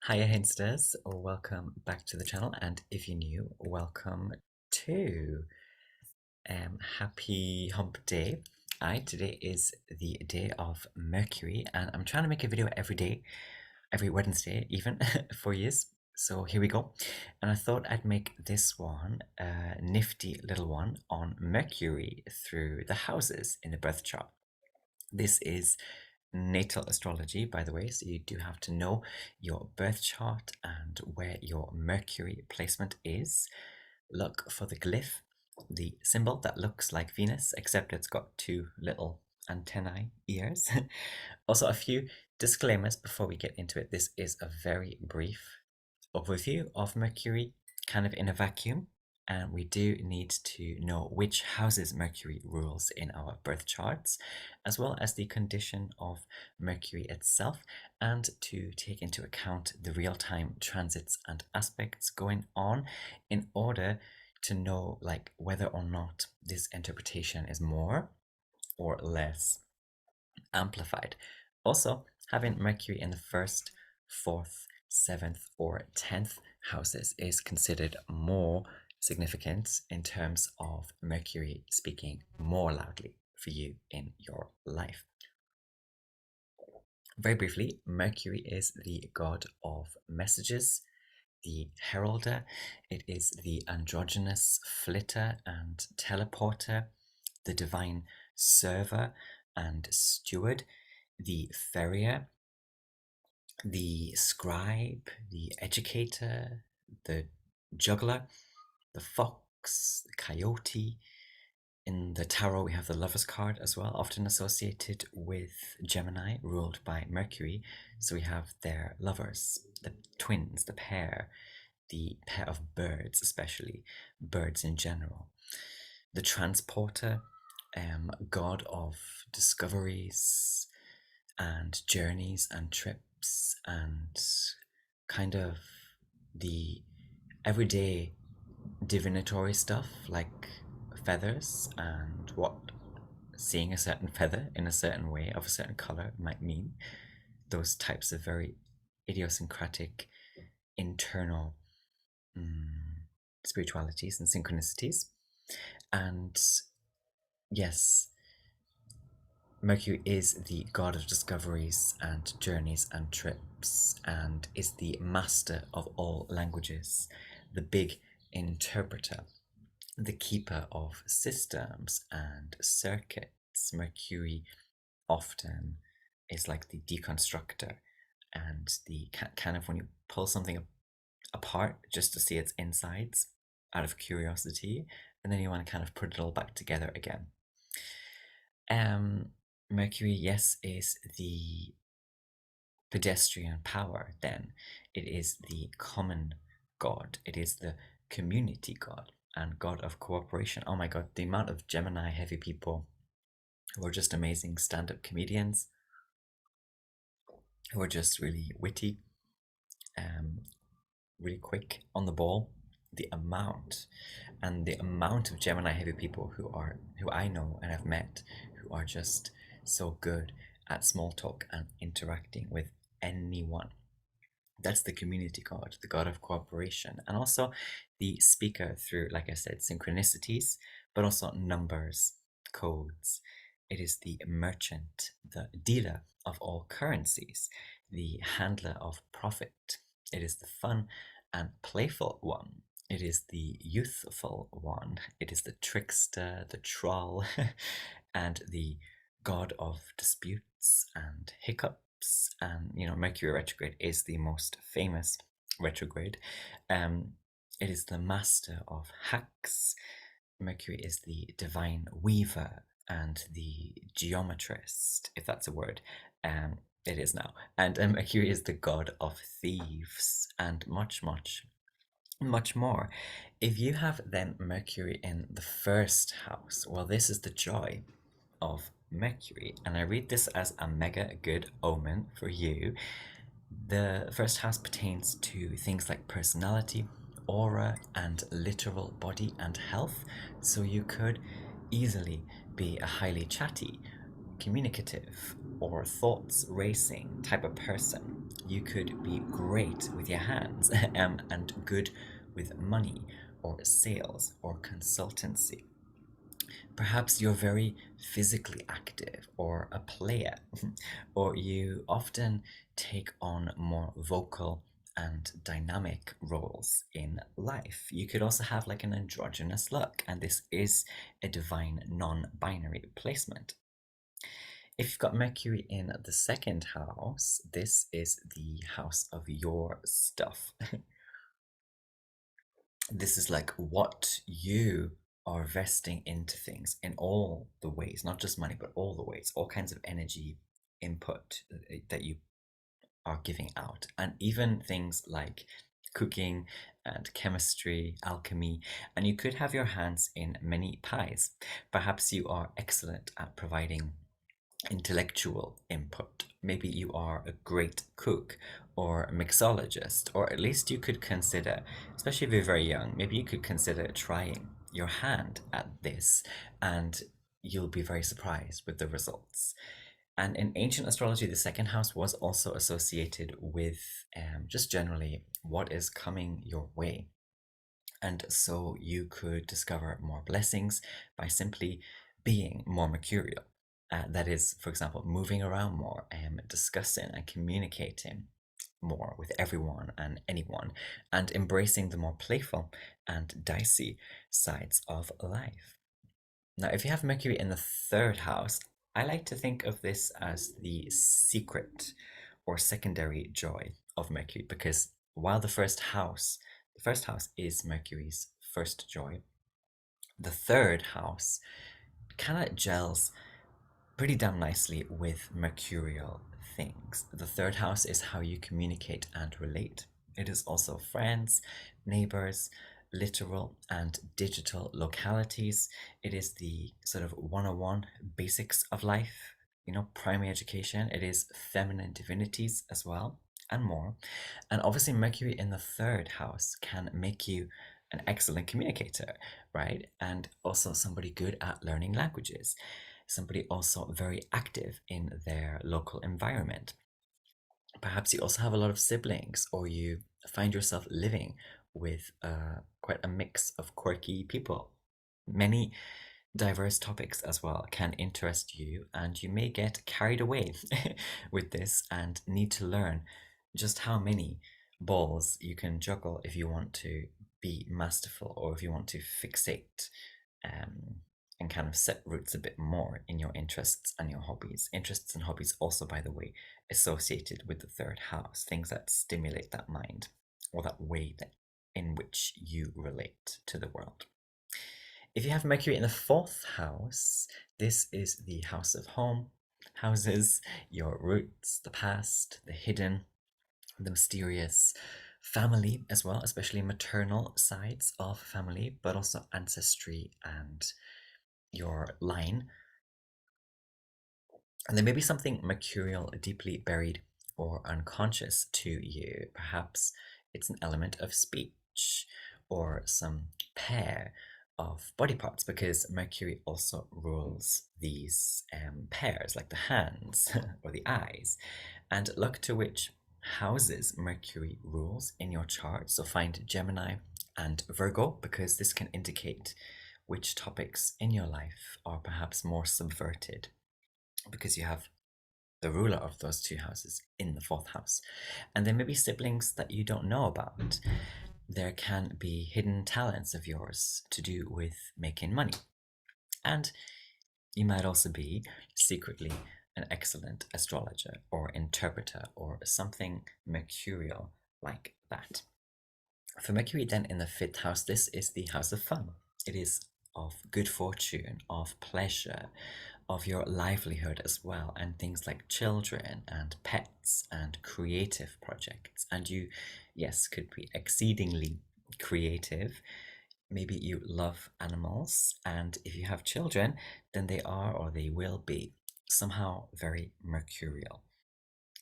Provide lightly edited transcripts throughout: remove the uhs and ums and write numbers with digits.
Hiya Hinsters, welcome back to the channel, and if you're new, welcome to happy hump day. Today is the day of Mercury, and I'm trying to make a video every day, every Wednesday even, for years. So here we go. And I thought I'd make this one a nifty little one on Mercury through the houses in the birth chart. This is natal astrology, by the way, so you do have to know your birth chart and where your Mercury placement is. Look for the glyph, the symbol that looks like Venus, except it's got two little antennae ears. Also, a few disclaimers before we get into it. This is a very brief overview of Mercury, kind of in a vacuum. And we do need to know which houses Mercury rules in our birth charts, as well as the condition of Mercury itself, and to take into account the real-time transits and aspects going on in order to know whether or not this interpretation is more or less amplified. Also, having Mercury in the first, fourth, seventh, or 10th houses is considered more significant in terms of Mercury speaking more loudly for you in your life. Very briefly, Mercury is the god of messages, the heralder. It is the androgynous flitter and teleporter, the divine server and steward, the farrier, the scribe, the educator, the juggler, the fox, the coyote. In the tarot, we have the Lover's card as well, often associated with Gemini, ruled by Mercury. So we have their lovers, the twins, the pair of birds, especially birds in general. The transporter, god of discoveries and journeys and trips and kind of the everyday divinatory stuff like feathers and what seeing a certain feather in a certain way of a certain color might mean. Those types of very idiosyncratic internal spiritualities and synchronicities. And yes, Mercury is the god of discoveries and journeys and trips, and is the master of all languages, the big interpreter, the keeper of systems and circuits. Mercury often is like the deconstructor and the kind of when you pull something apart just to see its insides out of curiosity, and then you want to kind of put it all back together again. Mercury, yes, is the pedestrian power, then. It is the common god. It is the community god and god of cooperation. Oh my god, the amount of Gemini heavy people who are just amazing stand-up comedians, who are just really witty, really quick on the ball. The amount of Gemini heavy people who I know and have met who are just so good at small talk and interacting with anyone. That's the community god, the god of cooperation, and also the speaker through, like I said, synchronicities, but also numbers, codes. It is the merchant, the dealer of all currencies, the handler of profit. It is the fun and playful one. It is the youthful one. It is the trickster, the troll, and the god of disputes and hiccups. And Mercury retrograde is the most famous retrograde. It is the master of hacks. Mercury is the divine weaver and the geometrist, if that's a word. It is now. And Mercury is the god of thieves and much, much, much more. If you have then Mercury in the first house, well, this is the joy of Mercury, and I read this as a mega good omen for you. The first house pertains to things like personality, aura, and literal body and health, so you could easily be a highly chatty, communicative, or thoughts racing type of person. You could be great with your hands and good with money or sales or consultancy. Perhaps you're very physically active or a player, or you often take on more vocal and dynamic roles in life. You could also have like an androgynous look, and this is a divine non binary placement. If you've got Mercury in the second house, this is the house of your stuff. This is like what you are vesting into things in all the ways, not just money, but all the ways, all kinds of energy input that you are giving out. And even things like cooking and chemistry, alchemy, and you could have your hands in many pies. Perhaps you are excellent at providing intellectual input. Maybe you are a great cook or a mixologist, or at least you could consider, especially if you're very young, maybe you could consider trying your hand at this and you'll be very surprised with the results. And in ancient astrology, the second house was also associated with just generally what is coming your way. And so you could discover more blessings by simply being more mercurial. That is, for example, moving around more and discussing and communicating more with everyone and anyone, and embracing the more playful and dicey sides of life. Now, if you have Mercury in the third house, I like to think of this as the secret or secondary joy of Mercury, because while the first house is Mercury's first joy, the third house kind of gels pretty damn nicely with mercurial things. The third house is how you communicate and relate. It is also friends, neighbors, literal and digital localities. It is the sort of 101 basics of life, primary education. It is feminine divinities as well, and more. And obviously, Mercury in the third house can make you an excellent communicator, right? And also somebody good at learning languages, somebody also very active in their local environment. Perhaps you also have a lot of siblings, or you find yourself living with quite a mix of quirky people. Many diverse topics as well can interest you, and you may get carried away with this and need to learn just how many balls you can juggle if you want to be masterful, or if you want to fixate um, and kind of set roots a bit more in your interests and your hobbies. Interests and hobbies also, by the way, associated with the third house, things that stimulate that mind or that way that in which you relate to the world. If you have Mercury in the fourth house, this is the house of home, houses, your roots, the past, the hidden, the mysterious, family as well, especially maternal sides of family, but also ancestry and your line. And there may be something mercurial deeply buried or unconscious to you. Perhaps it's an element of speech or some pair of body parts, because Mercury also rules these pairs, like the hands or the eyes. And look to which houses Mercury rules in your chart. So find Gemini and Virgo, because this can indicate which topics in your life are perhaps more subverted, because you have the ruler of those two houses in the fourth house. And there may be siblings that you don't know about. There can be hidden talents of yours to do with making money. And you might also be secretly an excellent astrologer or interpreter or something mercurial like that. For Mercury then in the fifth house, this is the house of fun. It is of good fortune, of pleasure, of your livelihood as well, and things like children and pets and creative projects. And you, yes, could be exceedingly creative. Maybe you love animals, and if you have children, then they are, or they will be, somehow very mercurial.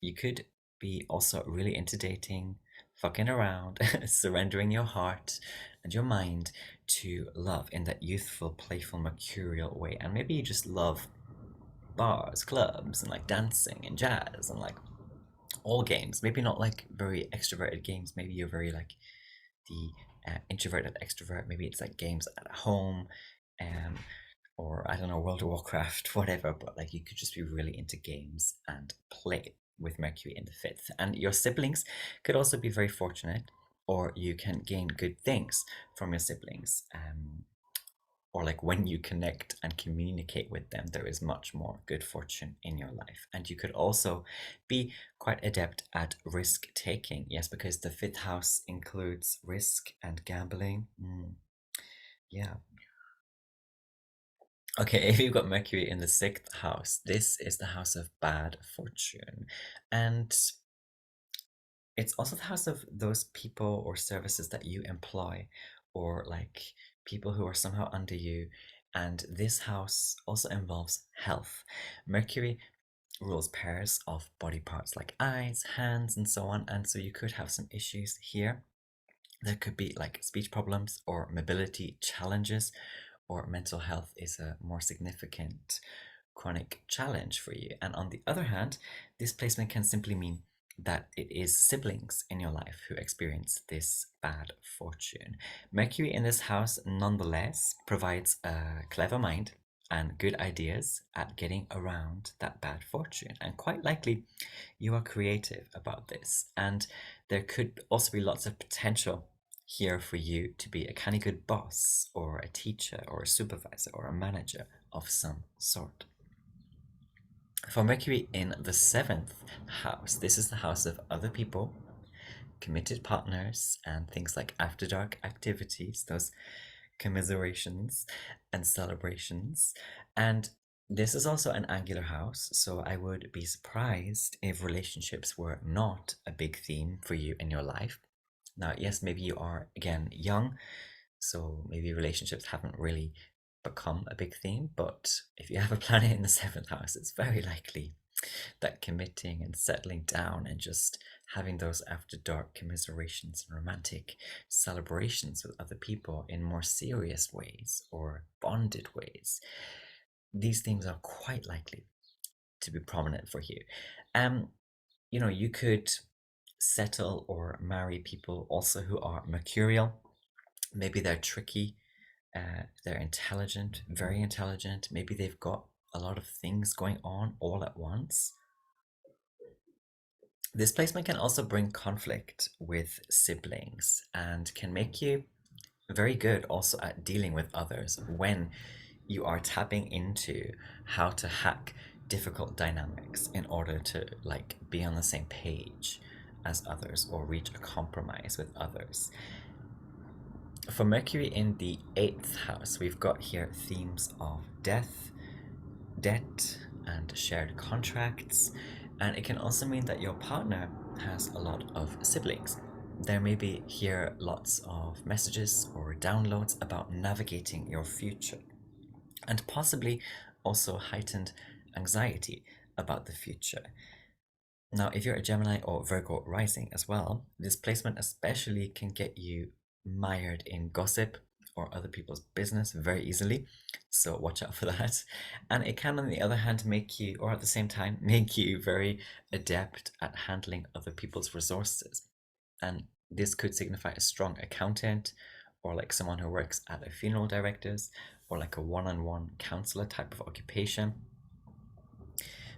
You could be also really into dating, fucking around, surrendering your heart and your mind to love in that youthful, playful, mercurial way. And maybe you just love bars, clubs, and like dancing and jazz and like all games, maybe not like very extroverted games. Maybe you're very like the introverted extrovert. Maybe it's like games at home, um, or I don't know, World of Warcraft, whatever. But like you could just be really into games and play with Mercury in the fifth. And your siblings could also be very fortunate, or you can gain good things from your siblings. Or like when you connect and communicate with them, there is much more good fortune in your life. And you could also be quite adept at risk taking. Yes, because the fifth house includes risk and gambling. Yeah. Okay, if you've got Mercury in the sixth house, this is the house of bad fortune. And it's also the house of those people or services that you employ, or like people who are somehow under you. And this house also involves health. Mercury rules pairs of body parts like eyes, hands, and so on. And so you could have some issues here. There could be like speech problems or mobility challenges, or mental health is a more significant chronic challenge for you. And on the other hand, this placement can simply mean that it is siblings in your life who experience this bad fortune. Mercury in this house, nonetheless, provides a clever mind and good ideas at getting around that bad fortune. And quite likely, you are creative about this. And there could also be lots of potential here for you to be a kind of good boss, or a teacher, or a supervisor, or a manager of some sort. For Mercury in the seventh house, this is the house of other people, committed partners, and things like after dark activities, those commiserations and celebrations. And this is also an angular house, so I would be surprised if relationships were not a big theme for you in your life. Now, yes, maybe you are again young, so maybe relationships haven't really become a big theme, but if you have a planet in the seventh house, it's very likely that committing and settling down and just having those after dark commiserations and romantic celebrations with other people in more serious ways or bonded ways, these themes are quite likely to be prominent for you. You could settle or marry people also who are mercurial. Maybe they're tricky, they're intelligent, very intelligent. Maybe they've got a lot of things going on all at once. This placement can also bring conflict with siblings and can make you very good also at dealing with others when you are tapping into how to hack difficult dynamics in order to like be on the same page as others or reach a compromise with others. For Mercury in the eighth house, we've got here themes of death, debt, and shared contracts. And it can also mean that your partner has a lot of siblings. There may be here lots of messages or downloads about navigating your future, and possibly also heightened anxiety about the future. Now, if you're a Gemini or Virgo rising as well, this placement especially can get you mired in gossip or other people's business very easily. So watch out for that. And it can, on the other hand, make you, or at the same time, make you very adept at handling other people's resources. And this could signify a strong accountant, or like someone who works at a funeral directors, or like a one-on-one counselor type of occupation.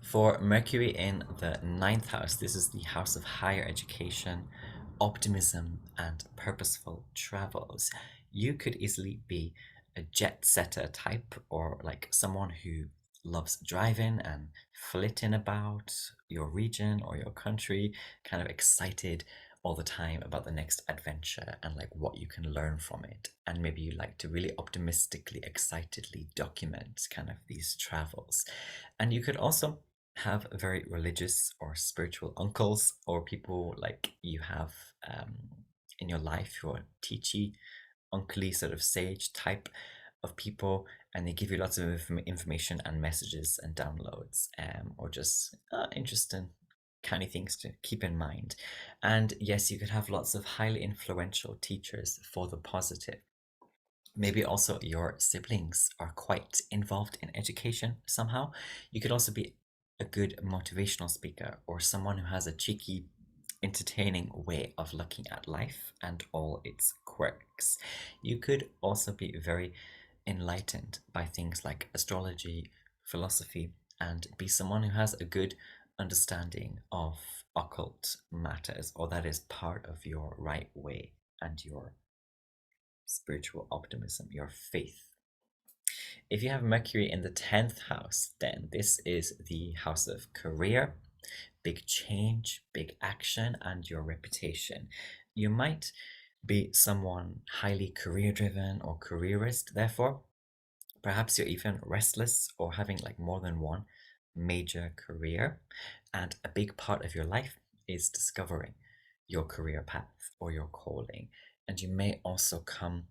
For Mercury in the ninth house, this is the house of higher education, optimism, and purposeful travels. You could easily be a jet setter type, or like someone who loves driving and flitting about your region or your country, kind of excited all the time about the next adventure and like what you can learn from it. And maybe you like to really optimistically, excitedly document kind of these travels. And you could also have very religious or spiritual uncles, or people like you have in your life who are teachy, uncly, sort of sage type of people, and they give you lots of information and messages and downloads, or just interesting kind of things to keep in mind. And yes, you could have lots of highly influential teachers for the positive. Maybe also your siblings are quite involved in education somehow. You could also be a good motivational speaker or someone who has a cheeky, entertaining way of looking at life and all its quirks. You could also be very enlightened by things like astrology, philosophy, and be someone who has a good understanding of occult matters, or that is part of your right way and your spiritual optimism, your faith. If you have Mercury in the 10th house, then this is the house of career, big change, big action, and your reputation. You might be someone highly career driven or careerist, therefore. Perhaps you're even restless or having like more than one major career. And a big part of your life is discovering your career path or your calling. And you may also come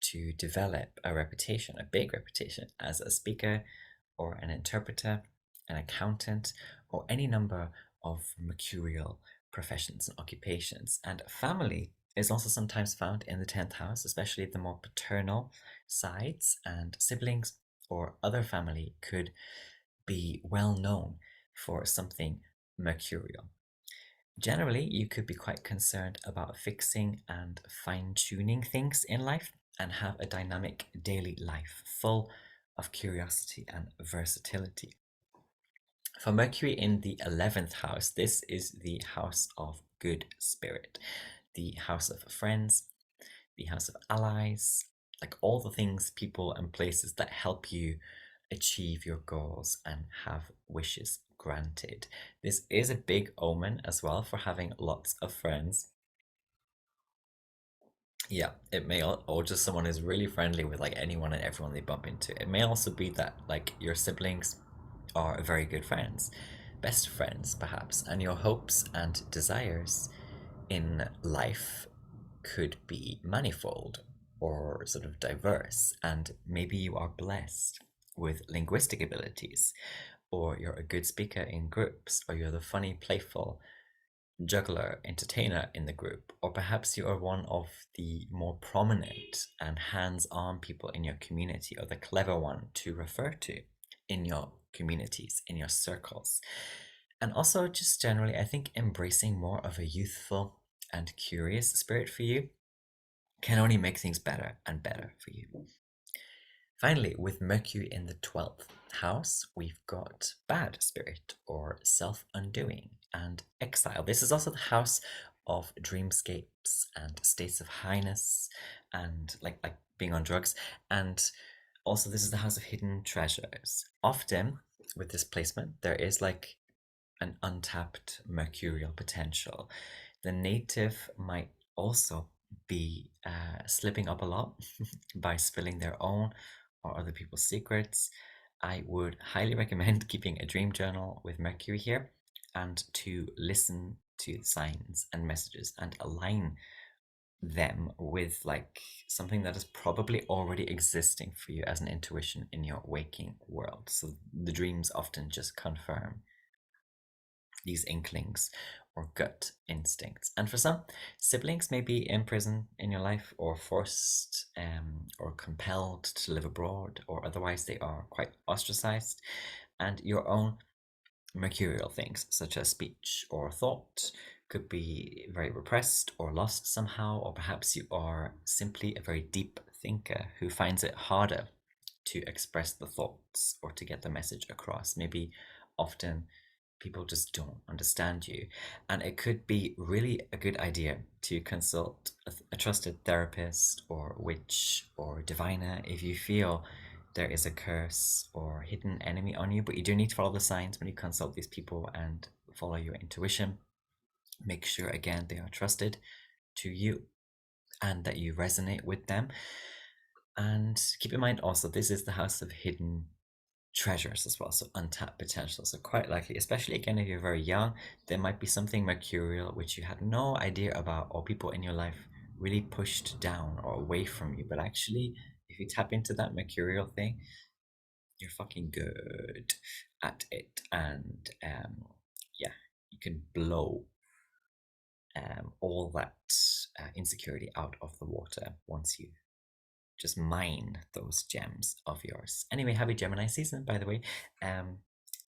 to develop a reputation, a big reputation, as a speaker or an interpreter, an accountant, or any number of mercurial professions and occupations. And family is also sometimes found in the 10th house, especially the more paternal sides, and siblings or other family could be well known for something mercurial. Generally, you could be quite concerned about fixing and fine tuning things in life and have a dynamic daily life full of curiosity and versatility. For Mercury in the 11th house, this is the house of good spirit, the house of friends, the house of allies, like all the things, people, and places that help you achieve your goals and have wishes granted. This is a big omen as well for having lots of friends. Yeah, it may or just someone who's really friendly with like anyone and everyone they bump into. It may also be that like your siblings are very good friends, best friends perhaps, and your hopes and desires in life could be manifold or sort of diverse, and maybe you are blessed with linguistic abilities, or you're a good speaker in groups, or you're the funny, playful juggler entertainer in the group, or perhaps you are one of the more prominent and hands on people in your community, or the clever one to refer to in your communities, in your circles. And also, just generally, I think embracing more of a youthful and curious spirit for you can only make things better and better for you. Finally, with Mercury in the 12th house, we've got bad spirit or self undoing and exile. This is also the house of dreamscapes and states of highness and like being on drugs. And also, this is the house of hidden treasures. Often, with this placement, there is like an untapped mercurial potential. The native might also be slipping up a lot by spilling their own or other people's secrets. I would highly recommend keeping a dream journal with Mercury here and to listen to signs and messages and align them with like something that is probably already existing for you as an intuition in your waking world. So the dreams often just confirm these inklings or gut instincts. And for some, siblings may be in prison in your life or forced or compelled to live abroad, or otherwise they are quite ostracized. And your own mercurial things, such as speech or thought, could be very repressed or lost somehow, or perhaps you are simply a very deep thinker who finds it harder to express the thoughts or to get the message across. Maybe often people just don't understand you. And it could be really a good idea to consult a trusted therapist or witch or diviner if you feel there is a curse or hidden enemy on you. But you do need to follow the signs when you consult these people and follow your intuition. Make sure, again, they are trusted to you and that you resonate with them. And keep in mind also, this is the house of hidden treasures as well, so untapped potential. So quite likely, especially again if you're very young, there might be something mercurial which you had no idea about, or people in your life really pushed down or away from you. But actually, if you tap into that mercurial thing, you're fucking good at it, and yeah, you can blow all that insecurity out of the water once you just mine those gems of yours. Anyway, happy Gemini season, by the way.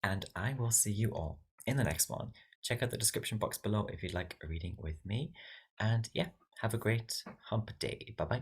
And I will see you all in the next one. Check out the description box below if you'd like a reading with me. And yeah, have a great hump day. Bye bye.